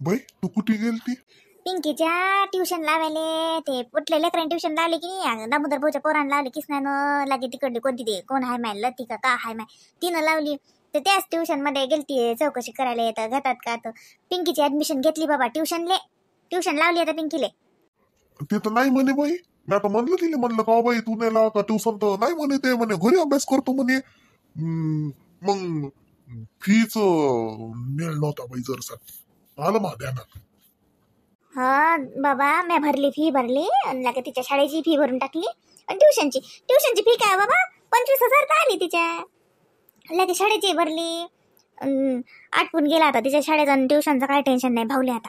बाई तू कुठे गेलती? पिंकीच्या ट्युशन लावायले ते कुठले लेकरांनी ट्युशन लावले की नाही दामोदर भाऊच्या पोरानं लावले किसनानं लागे तिकडली कोणती ते कोण हाय माय लतिका का हाय माय तिनं लावली तर त्याच ट्युशन मध्ये गेलती चौकशी करायला येतं घेतात का तर पिंकीची ऍडमिशन घेतली बाबा ट्युशन लावली आता पिंकीले. ते तर नाही म्हणे बाई. मी आता म्हणलं तिला म्हणलं का बाई तू नाही लावा का ट्युशन तर नाही म्हणे ते म्हणे घरी अभ्यास करतो म्हणे. मग फीच मेळ नव्हता बाई जरसा आलं मा ध्यानात. हा बाबा मी भरली फी भरली आणि लागे तिच्या शाळेची फी भरून टाकली आणि ट्युशनची फी काय बाबा 25,000 तर आली तिच्या लागे शाळेची भरली. आटपून गेला आता तिच्या शाळेत आणि ट्युशनचं काय टेन्शन नाही भावले आता.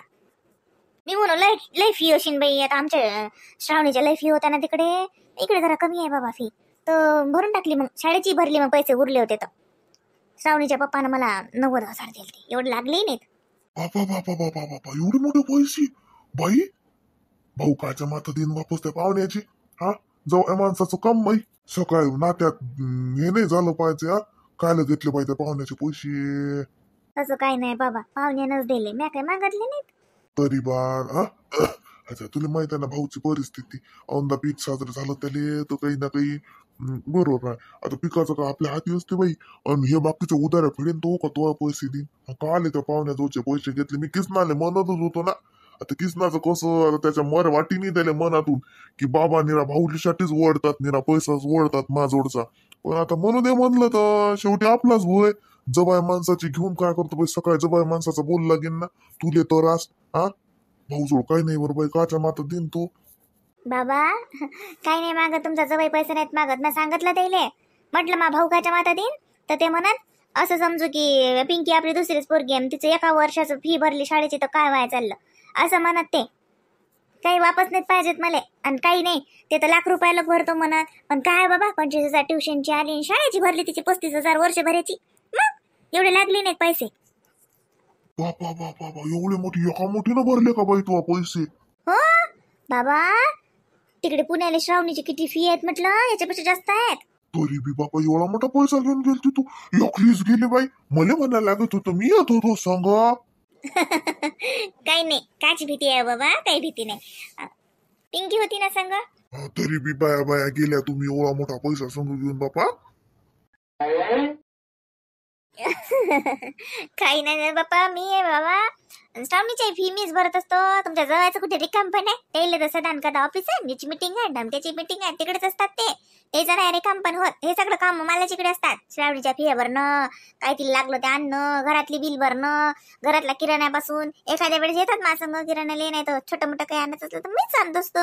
मी म्हणून लय फी असेल बाई आता आमच्या श्रावणीच्या लय फी होत्या ना इकडे जरा कमी आहे बाबा फी तर भरून टाकली मग शाळेची भरली मग पैसे उरले होते तर श्रावणीच्या पप्पानं मला 90,000 दिले एवढे लागले नाहीत. बापा बापा बापा बापा एवढे मोठे पैसे बाई. भाऊ काच्या माथा दिन वापस त्या पाहुण्याची. हा जाऊ माणसाचं काम बाई सकाळी नात्यात हे नाही झालं पाहिजे. हा कायला घेतले पाहिजे पाहुण्याचे पैसे. असं काही नाही बाबा पाहुण्यानंच दिले मी काय मागितले नाहीत. तरी बार अच्छा तुला माहित आहे ना भाऊची परिस्थिती औंदा पीक साजरं झालं त्याले तर काही ना काही बरोबर आहे. आता पिकाचं का आपल्या हाती असते बाई आणि हे बाकीचे उदाऱ्या फेडेन तो का तो पैसे देईन का आले त्या पाहुण्या जोचे पैसे घेतले मी किसनाले म्हणतच होतो ना. आता किसनाचं कसं आता त्याच्या वाटीने त्याला मनातून की बाबा निरा भाऊलीसाठीच ओढतात निरा पैसाच ओढतात माझोडचा. पण आता म्हणू दे म्हणलं तर शेवटी आपलाच भोय जबाय माणसाची घेऊन काय करतो बाई सकाळी जबाय माणसाचा बोल लागेल ना तुले तर रास. हा भाऊजोड काही नाही बरं बाई काच्या माता दिन तो. बाबा काही नाही मागत तुमचा जवळ पैसे नाहीत मागत ना सांगितलं त्याले म्हटलं मा भाऊ काच्या माता देईन तर ते म्हणत असं समजू की पिंकी आपली दुसरीच पोरगी आहे तिचं 1 वर्षाचं फी भरली शाळेची तर काय व्हाय चाललं असं म्हणत ते काही वापस नाहीत पाहिजेत मला आणि काही नाही ते तर लाख रुपयाला भरतो म्हणत पण काय बाबा 25,000 ट्युशनची आली आणि शाळेची भरली तिची 35,000 वर्ष भरायची मग एवढे लागले नाहीत पैसे. बापा बापा बाबा एवढे मोठी एका मोठीनं भरले का बाई तू पैसे. हो बाबा तिकडे पुण्याला श्रावणीची किती फी आहेत म्हटलं याच्यापेक्षा जास्त आहेत. तरी बी बाबा एवढा मोठा पैसा घेऊन गेलती तू एकलीच गेली बाई मला म्हणायला लागत होतं मी येत होतो सांग. काही नाही काची भीती आहे बाबा काही भीती नाही पिंकी होती ना सांग. तरी बी बाया बाया गेल्या तुम्ही एवढा मोठा पैसा संग घेऊन बापा. काही नाही बाप्पा मी आहे बाबा श्रावणीची फी मीच भरत असतो तुमच्या जवळचं कुठे रिकाम पण आहे त्याला तसं दानकादा ऑफिस आहे याची मीटिंग आहे डमक्याची मीटिंग आहे तिकडेच असतात ते जरा रिकाम पण होत हे सगळं काम मला तिकडे असतात. श्रावणीच्या फी भरणं काय तिला लागलं ते आणणं घरातली बिल भरणं घरातल्या किराण्यापासून एखाद्या वेळेस येतात माझं संग किराण्याला नाही तर छोटं मोठं काही आणत असलं तर मीच आणत असतो.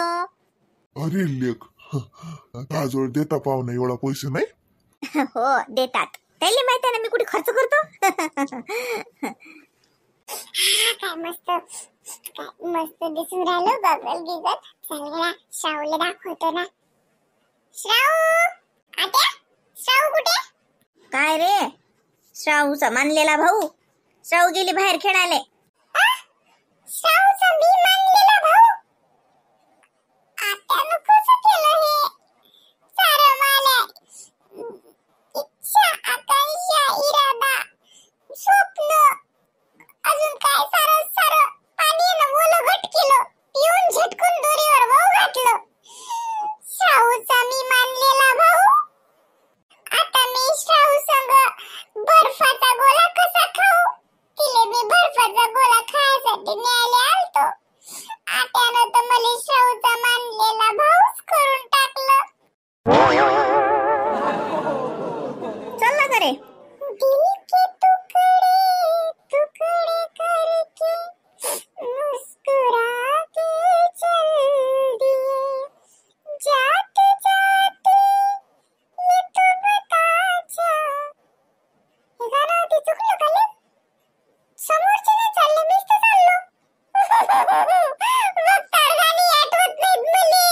अरे लेख ताजवळ देता पाहुणे एवढा पैसे नाही. हो देतात त्याला माहित आहे ना मी कुठे खर्च करतो. काय मस्त दिसून राहिलो गगल गिगल सगळ्या श्रावला दाखवतो ना. श्राव कुठे काय रे श्रावूचा मानलेला भाऊ श्रावू गेली बाहेर खेळायला. श्रावचा मी मानलेला भाऊ आता कसं केलं हे सारं मला इच्छा आकांक्षा इरादा स्वप्न अजून काय सारं पाणी न मोल घट केलं पिऊन झटकून दोरीवर भाऊ घातलं. श्रावचा मी मानलेला भाऊ आता मी श्राव संग बर्फाचा गोळा कसा खाऊ तिले मी बर्फाचा गोळा खायसाठी न्यायला आलतो. आत्यानं तर मला श्रावचा मानलेला भाऊच करून टाकलं. चल ना करे दिल के टुकड़े टुकड़े करके मुस्कुरा के चल दिए जाते जाते ये तो बता जा. हे गाणं ते चुकलं का ले समोरचे नाही चालले मीच तर चाललो. मग तर गाणी आठवत नाहीत मले.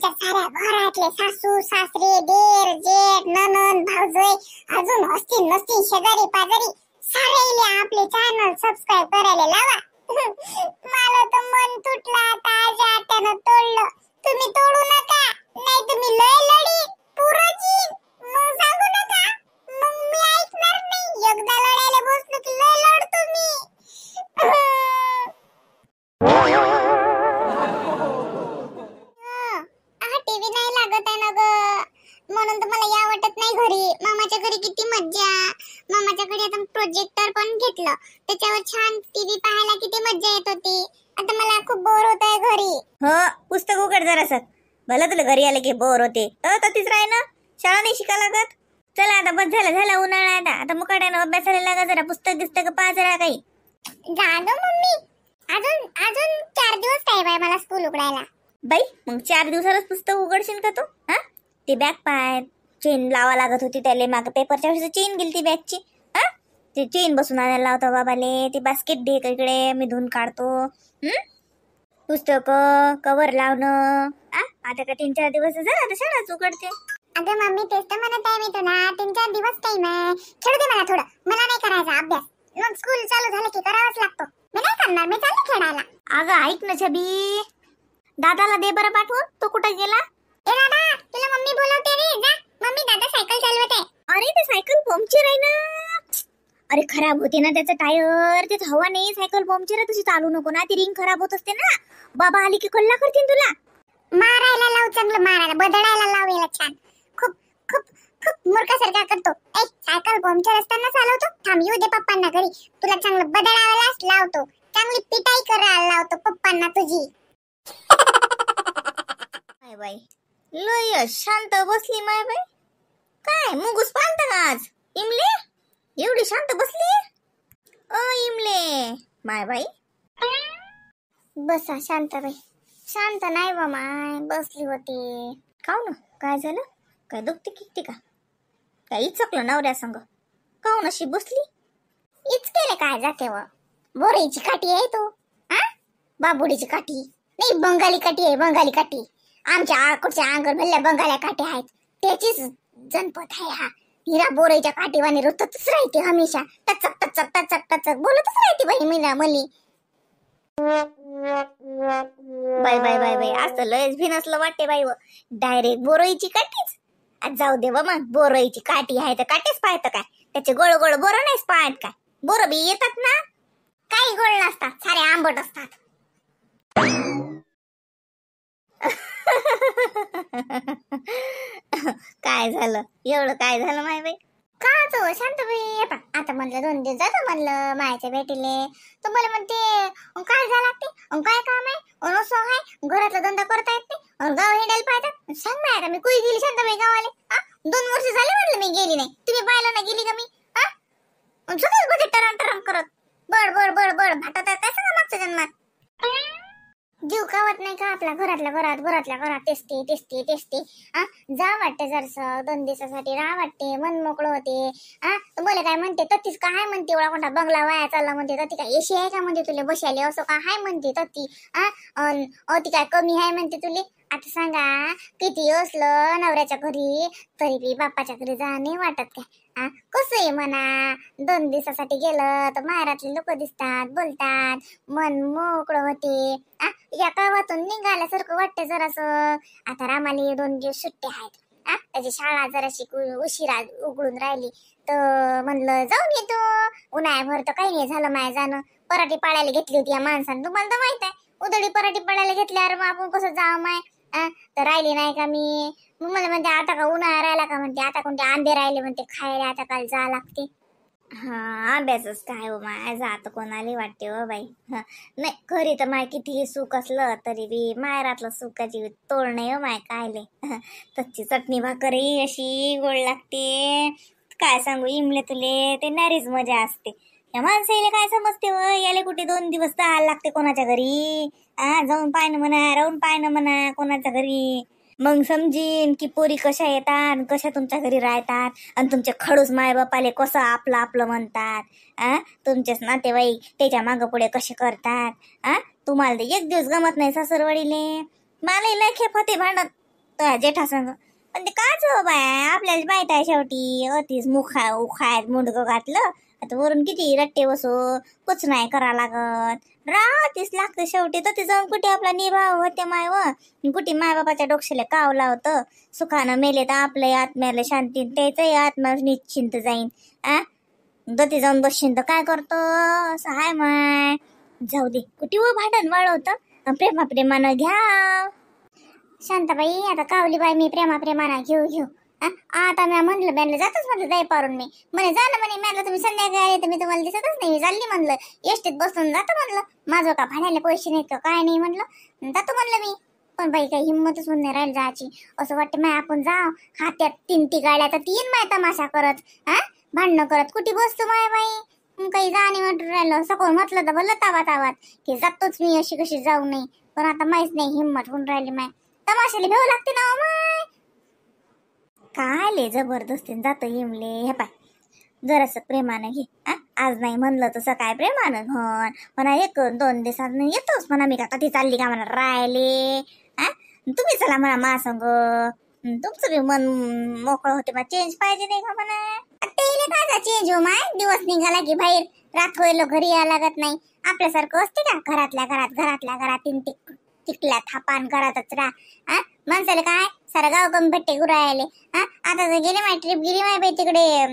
आमच्या साऱ्या घरातले सासू सासरे देर जेठ ननंद भाऊजय अजून असतील नसतील शेजारी पाजारी सारेले आपले चॅनल सबस्क्राइब करायला लावा. मला तर मन तुटलं आता त्यानं तोडलं. तुम्ही तोडू नका नाही तुम्ही लय लढी पुरोजी मग सांगू नका मग मी ऐकणार नाही. एकदा लढायला बसलो की लय लढतो मी. हा टीव्ही नाही लागत आहे ना ग म्हणून तर मला या वाटत नाही घरी. मामाच्या घरी किती मज्जा. मामाच्या घरी आता प्रोजेक्टर पण घेतलं त्याच्यावर छान टीव्ही पाहायला किती मज्जा येत होती. आता मला खूप बोर होत आहे घरी. हो पुस्तक उघड जरासं. भलं तुला घरी आले की बोर होते तर तीच राह ना. शाळा नाही शिका लागत. चला आता बस झाला उन्हाळा. आता मुकाट्यानं अभ्यासाला लागा जरा. पुस्तक पहा जरा काही. जागो मम्मी अजून 4 दिवस टाइम आहे मला स्कूल उघडायला. बाई मग 4 दिवसालाच पुस्तक उघडशील का तू? हा ते बॅग पाय चेन लावा लागत होती त्याले. माग पेपरच्या वेळेस चेन गेली ती बॅगची. हा ते चेन बसून आणायला लावतो बाबाले. ती बास्केट दे इकडे मी धुवून काढतो. पुस्तक कवर लावणं. आता का 3-4 दिवस झाला आता शाळाच उघडते. अगं मम्मी तेच तर म्हणत आहे मी तुला 3-4 दिवस टाइम आहे. खेळू दे मला थोडं. मला नाही करायचा अभ्यास. मग स्कूल चालू झालं की करावाच लागतो. मी नाही करणार मी चालले खेळायला. अगं ऐक ना छबी. दादाला दे बरं पाठवून. तो कुठं गेला? ए दादा तुला मम्मी बोलवते रे जा. मम्मी दादा सायकल चालवत आहे. अरे ते सायकल पंक्चर आहे ना. अरे खराब होते ना त्याचं टायर. त्याच हवा नाही. सायकल पंक्चर आहे. तशी चालू नको ना. ती रिंग खराब होत असते ना. बाबा आली की कल्ला करतील तुला. मारायला लाव चांगलं मारायला बदडायला लाव याला छान. खूप खूप खूप मूर्खासारखा करतो. ए सायकल पंक्चर असताना चालवतो. थांब येऊ दे पप्पांना घरी. तुला चांगलं बदडायला लावतो. चांगली पिटाई करायला लावतो पप्पांना तुझी. काय बाई लय शांत बसली माय बाई. काय मुगूस पालत का आज इमले? एवढी शांत बसली? ओ इमले माय बाई. बसा शांत बाई. शांत नाही बा माय बसली होती. काऊ ना काय झालं? काय दुखते किती का? काय इचकलं नवऱ्या संग? काऊन अशी बसली? इच केले काय जाते व बोरीची काठी आहे तू. हा बाबुडीची काठी नाही बंगाली काठी आहे. बंगाली काठी आमच्या आकुडच्या अंगर भरल्या बंगाल्या काठी आहेत. त्याचीच जनपद आहे. हा हिरा बोराईच्या काठीवाने रुततच राहते हमेशा. टचक टचक टचक टचक बोलतच राहते बाई मीना मली. बाय बाय बाय बाय आज तर लयच भिनसलं वाटते बाई. व डायरेक्ट बोरोईची काठीच. आज जाऊ दे मग. बोरोईची काठी आहे तर काठीच पाहत काय? त्याचे गोळ गोळ बोर नाहीच पाहत काय? बोर बी येतात ना. काही गोळ नसतात सारे आंबट असतात. काय झालं एवढं? काय झालं माय बाई? का तो शांत बाई. आता म्हणलं 2 दिवस जातो म्हणलं मायाच्या भेटीले. तर मला म्हणते काय झालं ते काय काम आहे असं आहे घरातला धंदा करता येत नाही गाव हिंडायला पाहतात. सांग ना आता मी कुई गेली शांत बाई गावाले. 2 वर्ष झाले म्हटलं मी गेली नाही. तुम्ही पाहिलं ना गेली का मी? सगळंच बघे टरम टरम करत बड बड बड बड भातात काय सांगा मागच्या जन्मात. जीव कावत नाही का आपला घरातल्या घरात तेसते जा वाटते जरसं 2 दिवसासाठी राहा वाटते. मन मोकळं होते. तुम्हाला काय म्हणते ततीच का हाय म्हणते. एवढा कोणता बंगला वाया चालला म्हणते. तती काय एशी आहे का म्हणते तुला बसायले असं का हाय म्हणते तती. ती काय कमी आहे म्हणते तुले. आता सांगा किती असलं नवऱ्याच्या घरी तरी बी बाप्पाच्या घरी जा नाही वाटत काय? कसं आहे म्हणा 2 दिवसासाठी गेलं तर माहेरातले लोक दिसतात बोलतात मन मोकळं होते. या गावातून निघाल्यासारखं वाटतं जरासं. आता रामाली 2 दिवस सुट्टे आहेत. त्याची शाळा जराशी उशिरा उघडून राहिली तर म्हणलं जाऊन येतो. उन्हाळ्याभर तर काही नाही झालं माय जाणं. पराठी पाळायला घेतली होती या माणसानं. तुम्हाला तर माहित आहे उधळी पराठी पाळायला घेतल्यावर मग आपण कसं जावं माय. तर राहिली नाही का मी. मग मला म्हणते आता का उन्हाळा राहिला का म्हणते. आता कोणते आंबे राहिले म्हणते खायला. आता काल जा लागते. हा आंब्याचंच काय हो माय जात कोणाला वाटते हो बाई. नाही घरी तर माय किती सुख असलं तरी बी मायरातलं सुखाची तोड नाही हो माय. कायले तच्ची चटणी भाकरी अशी गोड लागते. काय सांगू इमले तुले ते नारीच मजा असते. या माणसाला काय समजते व याले कुठे 2 दिवस जायला लागते कोणाच्या घरी. जाऊन पाहिणं म्हणा राहून पाहिणं म्हणा कोणाच्या घरी. मग समजीन की पोरी कशा येतात कशा तुमच्या घरी राहतात. आणि तुमचे खडूस मायबापाले कसं आपलं आपलं म्हणतात. तुमचेच नातेवाईक त्याच्या मागं पुढे कसे करतात. तुम्हाला ते 1 दिवस गमत नाही सासरवाडीले. मला लय खेप होते भांडण. तो जेठा संग. पण ते काच हो बाय, आपल्याला माहित आहे शेवटी अतिच उखायत मुंडकं घातलं आता वरून किती रट्टे बसो कुछ नाही करा लागत. राहतीच लागतं शेवटी. तर ते जाऊन कुठे आपला निभाव होते माय व कुठे मायबापाच्या डोक्याला कावला होतं. सुखानं मेले तर आपल्या आत्म्याला शांती त्याचंही आत्मा निश्चिंत जाईन. दती जाऊन बसशील तर काय करतो असं हाय माय. जाऊ दे कुठे व भांडण वाढवतं. प्रेमानं घ्या. शांताबाई आता कावली बाई मी प्रेमानं घेऊ. आता मी म्हणलं बॅनला जातच म्हणलं जाई पारून मी म्हणे जा ना म्हणे. मला तुम्ही संध्याकाळी आले तर मी तुम्हाला दिसतच नाही. मी चालली म्हणलं एसटीत बसून जातं म्हणलं. माझं का भाड्याला पैसे नाहीत का काय नाही म्हणलं जातो म्हणलं मी. पण बाई काही हिंमतच होऊन नाही राहील जायची. असं वाटतं माय आपण जाव हात्यात 3 गाड्या तर 3 माय तमाशा करत भांडणं करत कुठे बसतो माय बाई. काही जाणे वाटून राहिलं सकाळ म्हटलं तर भलं तावात की जातोच मी अशी कशी जाऊ नये. पण आता माहीच नाही हिंमत होऊन राहिली माय. तमाशाला भेव लागते ना माय. काय ले जबरदस्तीने जातं हिमले. हे पाय जरासं प्रेमानं घे. आज नाही म्हणलं तसं काय प्रेमानं म्हण म्हणा 1-2 दिवसात येतोच म्हणा. मी का कधी चालली का म्हणा राहिले. तुम्ही चला म्हणा मा संग. तुमचं बी मन मोकळं होते मग चेंज पाहिजे नाही का म्हणा. ते काय चेंज हो माय. दिवस निघाला की बाहेर रात होईल घरी या लागत नाही. आपल्यासारखं असते का घरातल्या घरात 3 टिकल्या थापान घरातच राहा. माणसाला काय सारा गाव कमी भेटते गुरायले. आता तर गेले माय ट्रिप गेली माय बाई तिकडे.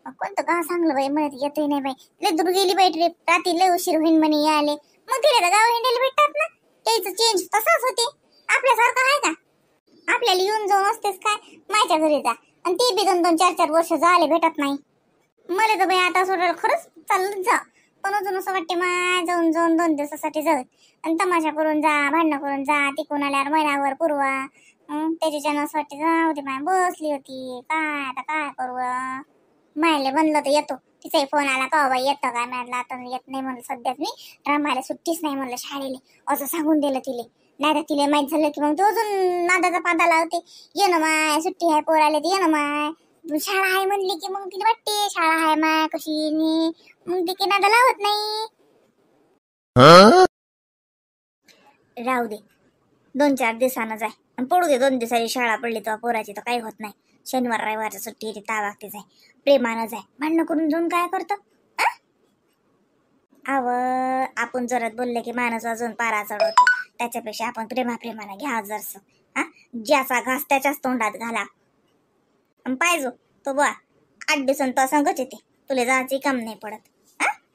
कोणतं गाव सांगलं बाई म्हणत येतही नाही बाई. लय दूर गेली बाई ट्रिप. रात्री लय उशीर होईन म्हणे यायले. मग तिला तर गाव हिंडायला भेटतात ना. त्याचं चेंज तसाच होते. आपल्यासारखं आहे का. आपल्याला येऊन जाऊन असतेच काय मायच्या घरी जा. आणि ते बी 2-4 वर्ष झाले भेटत नाही. मला तर बाई आता सोडायला खरंच चालत जा. पण अजून असं वाटते माय जाऊन 2 दिवसासाठी जाऊ आणि तमाशा करून जा भांडणं करून जा. तिकून आल्यावर महिनाभर पुरवा. त्याच्यानं असं वाटते जाऊ दे माय बसली होती काय आता काय करू. मायले म्हणलं तर येतो. तिचाही फोन आला का बाई येतं काय म्हणलं आता येत नाही म्हणलं सध्याच मी. रामाला सुट्टीच नाही म्हणलं शाळेले असं सांगून दिलं तिले. नाही तर तिला माहित झालं की मग तो अजून नादाचा पादा लावते. ये ना माय सुट्टी आहे पोराले तर ये ना माय. शाळा आहे म्हणली की मग तिला वाटते शाळा आहे माय कशी मग ती नादा लावत नाही. राहू दे 2-4 दिवसानं जाय आणि पडू दे. 2 दिवसाची शाळा पडली तर पोराची तर काही होत नाही. शनिवार रविवारची सुट्टी येते ता वागते जाय. प्रेमानं जाय. भांडणं करून जाऊन काय करतो. आपण जरात बोलले की माणूस अजून पारा चढवतो. त्याच्यापेक्षा आपण प्रेमानं घ्या जरसं. ज्याचा घास त्याच्याच तोंडात घाला. पाहिजो तो बा 8 दिवसांनी तो संगच येते. तुला जायची काम नाही पडत.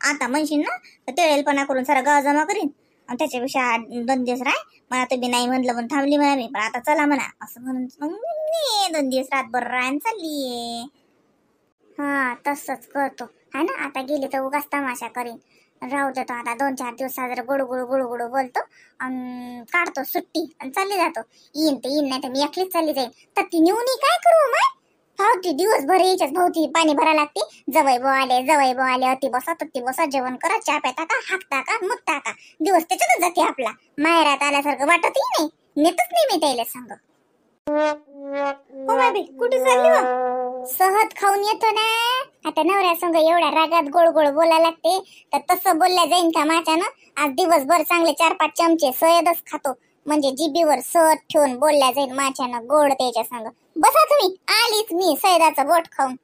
आता म्हणशील ना तर तेळेलपणा करून सारा गाव जमा करीन. आणि त्याच्यापेक्षा 2 दिवस राय मला तुम्ही नाही म्हणलं पण थांबली म्हणा मी. पण आता चला म्हणा असं म्हणून मग 2 दिवस रातभर रायन चालली. तसंच करतो है ना. आता गेली तर उगाच तमाशा करीन. राहू देतो आता 2-4 दिवस जरा गुडगुडू बोलतो आणि काढतो सुट्टी आणि चालली जातो. येईन नाही तर मी एकलीच चालली जाईन. तर ती नेऊन काय करू माय. भावती दिवसभर यायच्याच भावती पाणी भरा लागते. जवळ बो आले अति बसा जेवण करा चहा प्याता का हाकता का मुतता का. दिवस त्याच्यातच जाते आपला. माहेरात आल्यासारखं वाटतही नाही. नेतच नाही मी त्याला सांग. कुठे चालली व. सहज खाऊन येतो ना. आता नवऱ्या संग एवढ्या रागात गोड बोलायला लागते तर तसं बोलल्या जाईन का माझ्यानं. आज दिवसभर चांगले 4-5 चमचे सयदच खातो म्हणजे जिबीवर सहज ठेवून बोलल्या जाईल माझ्यानं गोड त्याच्या संग. बसा तुम्ही आलीच मी सैदाचं बोट खाऊन.